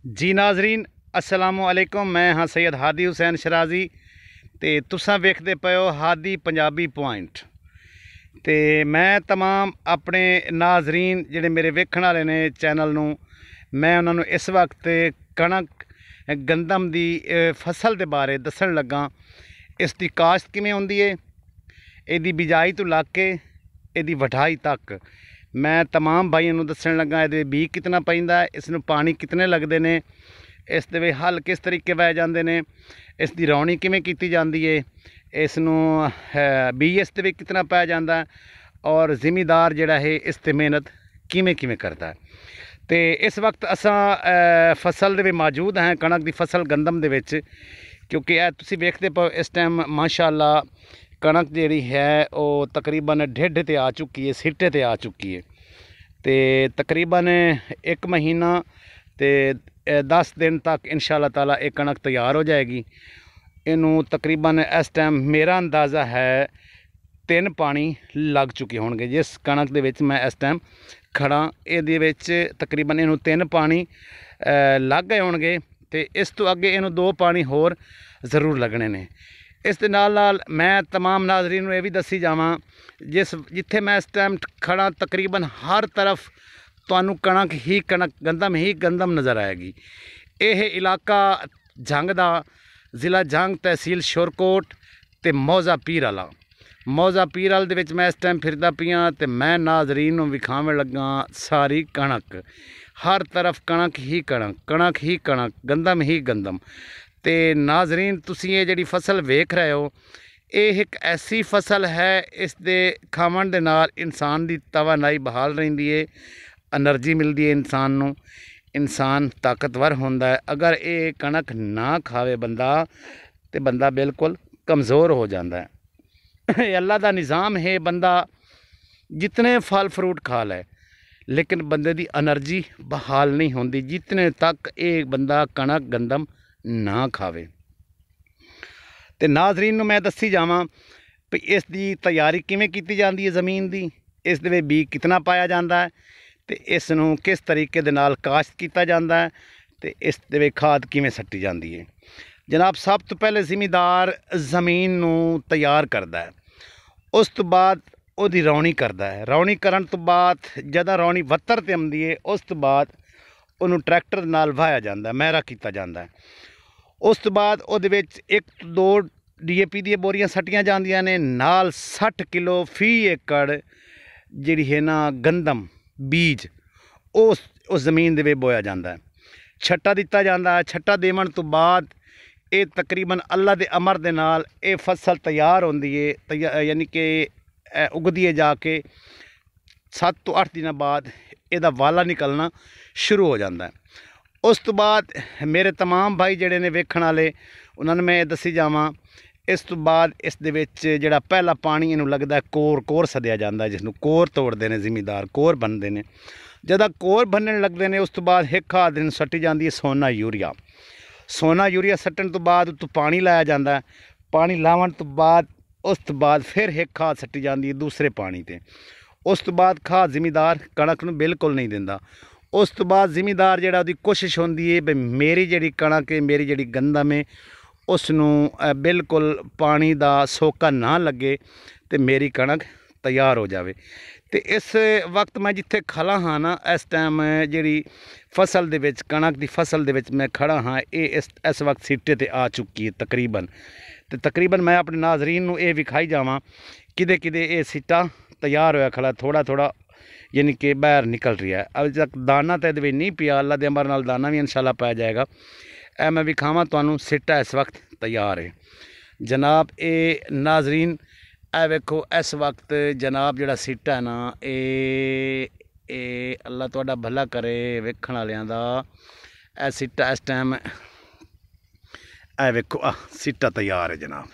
जी नाजरीन अस्सलामुअलैकुम। मैं हाँ सैयद हादी हुसैन शराजी ते तुसां वेखदे पे हो हादी पंजाबी पॉइंट। ते मैं तमाम अपने नाजरीन जिहड़े मेरे वेखण वाले ने चैनल नूं मैं उन्हां नूं इस वक्त कणक गंदम दी फसल दे बारे दस्सण लगा। इस दी काश्त किवें हुंदी है, इहदी बिजाई तो लग के इहदी वढाई तक मैं तमाम भाइयों नूं दस्सण लगा। इहदे बीज कितना पैंदा है, इसनूं पानी कितने लगदे ने, इस दे हल किस तरीके वह जाते हैं, इस दी रौनी किवें कीती जाती है, इसनूं बीज इस दे कितना पै जाता है और जिमीदार जिहड़ा है इस ते मेहनत किवें किवें करता है। तो इस वक्त असां फसल दे मौजूद हैं, कणक दी फसल गंदम दे विच, क्योंकि तुसीं वेखदे पाओ इस टाइम माशाअल्लाह कणक जिहड़ी है वो तकरीबन ढिड ते आ चुकी है, सिट्टे ते आ चुकी है। तो तकरीबन एक महीना तो 10 दिन तक इंशाअल्लाह ताला ये कणक तैयार हो जाएगी। इनू तकरीबन इस टाइम मेरा अंदाज़ा है 3 पानी लग चुके होंगे। जिस कणक दे विच मैं इस टाइम खड़ा ये विच तकरीबन इनू 3 पानी लग गए होंगे। तो इस तो अगे इनू 2 पानी होर जरूर लगने ने। इस दे नाल मैं तमाम नाजरीन ये भी दसी जावां, जिथे मैं इस टाइम खड़ा तकरीबन हर तरफ तुहानू कणक ही गंदम नज़र आएगी। यह इलाका जंग दा ज़िला जंग तहसील शोरकोट ते मौजा पीर वाला दे विच मैं इस टाइम फिरदा पियां। ते मैं नाजरीन नूं विखावन लगा सारी कणक, हर तरफ कणक ही कणक गंदम ही गंदम। ते नाजरीन तुसीं ये जिहड़ी फसल वेख रहे हो, ये एक ऐसी फसल है, इस दे खावन दे नाल इंसान दी तवानाई बहाल रहिंदी है, एनर्जी मिलती है इंसान नूं, इंसान ताकतवर होंदा है। अगर ये कणक ना खावे बंदा तो बंदा बिल्कुल कमज़ोर हो जाता है। अल्लाह दा निज़ाम है, बंदा जितने फल फ्रूट खा ले लेकिन बंदे दी एनर्जी बहाल नहीं होंदी जितने तक ये बंदा कणक गंदम ना खावे। तो नाजरीन नूं मैं दसी जावां भी इस दी तैयारी किवें कीती जांदी है ज़मीन दी, इस दे बीज कितना पाया जाता है, तो इस नूं किस तरीके दे नाल काश्त किया जाता है, तो इस दे खाद किवें सट्टी जाती है। जनाब सब तो पहले जिमीदार ज़मीन नूं तैयार करता है, उस तो बाद उहदी रौनी करता है। रौनी करन तो बाद जदा रौनी वत्तर ते आउंदी है, उस तो बाद उन्होंने ट्रैक्टर नाल वाया जाता है, मैरा किया जाता है। उस तो बाद उहदे विच 1-2 DAP दी बोरियां सट्टियां जांदियां ने, नाल 60 किलो फी एकड़ जिहड़ी है ना गंदम बीज उस ज़मीन दे विच बोया जाता है, छट्टा दिता जाता है। छट्टा देवन तो बाद ये तकरीबन अल्लाह दे अमर दे नाल ये फसल तैयार होंदी है, यानी कि उगदी है, जाके 7 तो 8 दिन बाद इसदा वाला निकलना शुरू हो जाता है। उस तो बाद मेरे तमाम भाई जिहड़े ने वेखण वाले उन्होंने मैं दसी जावां, इस तो बाद इस दे विच जिहड़ा पहला पानी इनू लगता है कोर सद्या जाता है, जिसनूं कोर तोड़ते हैं जिमीदार, कोर बनते हैं। जदा कोर बनने लगते हैं उस तो बाद एक खाद दिन सट्टी जाती है सोना यूरिया सट्टन तो बाद उत्तों पानी लाया जाता है। पानी लावन तो बाद उस तो बाद फिर एक खाद सट्टी जाती है दूसरे पानी ते। उस तो बाद खाद जिमीदार कणक नूं बिल्कुल नहीं दिंदा। उस तो बाद जिमीदार जिहड़ा उहदी कोशिश होंदी है भी मेरी जिहड़ी कणक है, मेरी जिहड़ी गंदम है, उसनूं बिल्कुल पानी दा सोका ना लगे तो मेरी कणक तैयार हो जाए। तो इस वक्त मैं जिथे खड़ा हाँ ना, इस टाइम जिहड़ी फसल दे विच कणक दी फसल दे विच मैं खड़ा हाँ, ये इस वक्त सीटे ते आ चुकी है तकरीबन। तो तकरीबन मैं अपने नाजरीन नूं ये विखाई जावां किदे किदे ये सीटा तैयार होया खड़ा, थोड़ा थोड़ा यानी कि बाहर निकल रही है। अभी तक दाना तो ये नहीं पिया, अल्लाह दे अमर नाल दाना भी इंशाल्लाह पाया जाएगा। ए मैं विखावां तुहानूं सिट्टा इस वक्त तैयार है जनाब। ये नाजरीन ए वेखो इस वक्त जनाब जिहड़ा सिट्टा है ना, ये अल्लाह तुहाडा भला करे वेखण वालियां दा। ए सिट्टा इस टाइम ए वेखो सिट्टा तैयार है जनाब।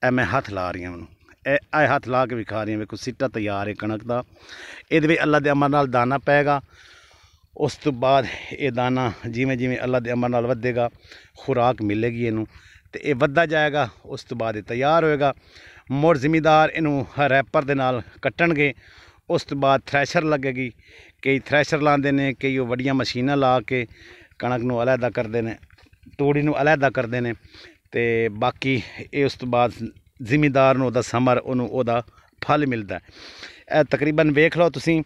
ए मैं हथ ला रही हूँ, ए हथ ला के विखा रही हूँ, वेखो सिट्टा तैयार है कणक का। ये अल्लाह दे अमर नाल दाना पैगा, उस तो बाद ये दाना जिमें जिमें अल्लाह दे अमर नाल वधेगा खुराक मिलेगी इनू, तो ये वधदा जाएगा। उस तो बाद ये तैयार होएगा। मुड़ जिमीदार इनू रैपर दे नाल कट्टणगे, उस तो बाद थ्रैशर लगेगी। कई थ्रैशर लाते हैं, कई वो वड्डियां मशीनां ला के कणक नूं अलहदा करते हैं, तूड़ी नूं अलहदा करते हैं। तो बाकी ये उस तो बाद जिमीदार नूं उहदा समर उहदा फल मिलता है। ਇਹ तकरीबन वेख लो तुसीं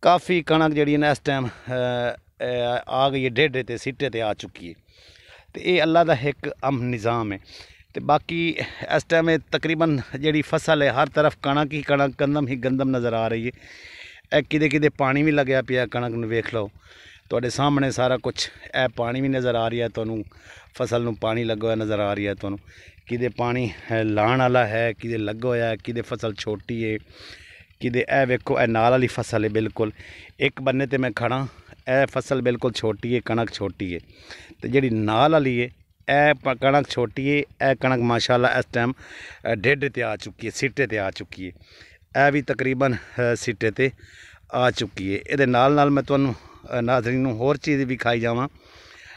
काफ़ी कणक जी इस टाइम आ गई है, ढेडे ते सीटे ते आ चुकी है। तो ये अल्लाह का एक अम निज़ाम है। तो बाकी इस टाइम तकरीबन जी फसल है हर तरफ कणक ही कणक, गंदम ही गंदम नज़र आ रही है। किदे किदे पानी भी लग्या पिया, कणक नूं वेख लो तुहाडे सामने सारा कुछ। पानी भी नज़र आ रही है तुहानूं, फसल नूं पानी लगा हुआ नज़र आ रही है तुहानूं। किदे पानी लाण वाला है, किदे लगा हुआ है, किदे फसल छोटी है, किदे वेखो नाल वाली फसल है। बिल्कुल एक बन्ने ते मैं खड़ा, फसल बिल्कुल छोटी है, कणक छोटी है। तो जी नाल वाली है कणक छोटी है, कणक माशाल्लाह इस टाइम ढेडे ते आ चुकी है, सीटे ते आ चुकी है। यह भी तकरीबन सीटे ते आ चुकी है। ये नाल मैं तुहानूं नाज़रीन नूं होर चीज़ भी खाई जावां,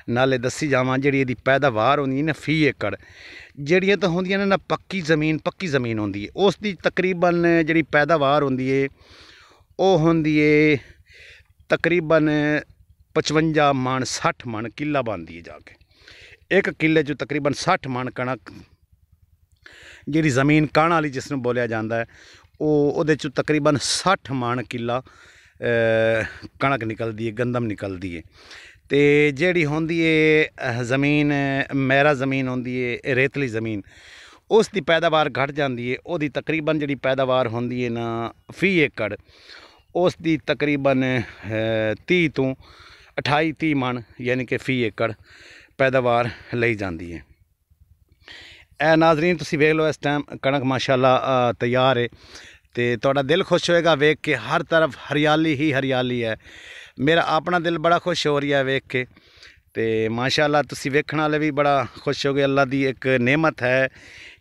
नाले दसी जावां जिहड़ी इहदी पैदावार होंदी है ना फी एकड़, ਜਿਹੜੀਆਂ ਤਾਂ ਹੁੰਦੀਆਂ ਨੇ ਨਾ ਪੱਕੀ ਜ਼ਮੀਨ ਹੁੰਦੀ ਹੈ, ਉਸ ਦੀ ਤਕਰੀਬਨ ਜਿਹੜੀ ਪੈਦਾਵਾਰ ਹੁੰਦੀ ਹੈ ਉਹ ਹੁੰਦੀ ਹੈ ਤਕਰੀਬਨ 55 ਮਣ 60 ਮਣ ਕਿੱਲਾ ਬਣਦੀ ਹੈ। ਜਾ ਕੇ ਇੱਕ ਕਿੱਲੇ 'ਚ ਤਕਰੀਬਨ 60 ਮਣ ਕਣਕ ਜਿਹੜੀ ਜ਼ਮੀਨ ਕਾਣਾ ਵਾਲੀ ਜਿਸ ਨੂੰ ਬੋਲਿਆ ਜਾਂਦਾ ਹੈ, ਉਹਦੇ 'ਚ ਤਕਰੀਬਨ 60 ਮਣ ਕਿੱਲਾ ਕਣਕ ਨਿਕਲਦੀ ਹੈ, ਗੰਦਮ ਨਿਕਲਦੀ ਹੈ। तो जी होंदी है ज़मीन मैरा ज़मीन होंदी है, रेतली ज़मीन, उसकी पैदावार घट जाती है। वो तकरीबन जी पैदावार होंदी है ना फी एकड़, उसकी तकरीबन 30 तो 28-30 मन यानी कि फी एकड़ पैदावार ली जाती है। नाज़रीन तुसी वेख लो इस टाइम कणक माशाल्लाह तैयार है। तो तुहाडा दिल खुश होएगा वेख के, हर तरफ हरियाली ही हरियाली है। मेरा अपना दिल बड़ा खुश हो रहा है वेख के। तो माशाल्लाह तुसी वेखण वाले भी बड़ा खुश हो गए। अल्लाह की एक नेमत है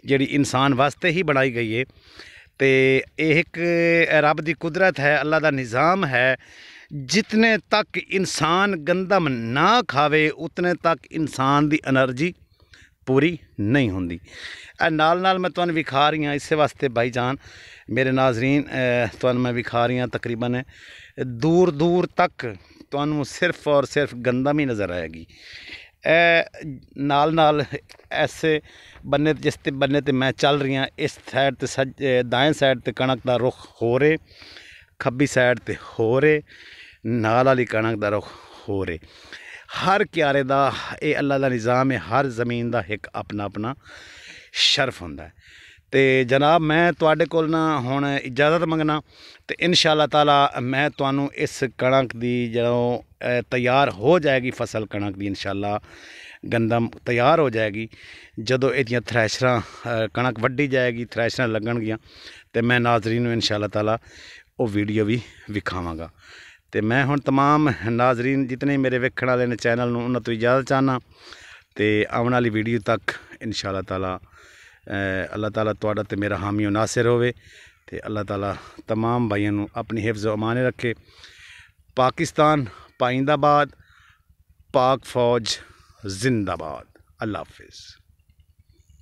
जिहड़ी इंसान वास्ते ही बनाई गई है। तो एक रब की कुदरत है, अल्लाह का निज़ाम है। जितने तक इंसान गंदम ना खावे उतने तक इंसान की एनर्जी पूरी नहीं होंदी। नाल नाल मैं तुहानूं विखा रही हाँ, इस वास्ते भाईजान मेरे नाजरीन तुहानूं मैं विखा रही हाँ। तकरीबन दूर दूर तक तुहानूं सिर्फ और सिर्फ गंदम ही नज़र आएगी। नाल नाल ऐसे बन्ने जिस बन्ने ते मैं चल रही हाँ, इस साइड ते दाएं साइड ते कणक दा रुख हो रहे, खब्बी साइड ते हो रहे, नाल वाली कणक दा रुख हो रहे। हर क्यारे दा ये अल्लाह दा निज़ाम है। हर ज़मीन दा एक अपना अपना शर्फ होंदा है। तो जनाब मैं तुहाडे कोल ना हुण इजाज़त मंगना। तो इंशाअल्लाह ताला मैं तुहानूं इस कणक दी जदों तैयार हो जाएगी फसल कणक दी, इंशाअल्लाह गंदम तैयार हो जाएगी, जदों इहदियां थ्रैशरां कणक वड्डी जाएगी, थ्रैशरां लगणगियां, तो मैं नाज़रीन नूं इंशाअल्लाह ताला वो वीडियो भी विखावांगा। तो मैं हुण तमाम नाज़रीन जितने मेरे वेखण वाले ने चैनल नूं उन्हां तों इजाज़त चाहना। तो आने वाली वीडियो तक इंशाअल्लाह ताला अल्लाह ताला तुहाडा ते मेरा हामी व नासिर होवे। तो अल्लाह ताला तमाम भाइयों नूं अपनी हिफ्ज़ अमाने रखे। पाकिस्तान पाइंदाबाद, पाक फौज जिंदाबाद। अल्लाह हाफिज़।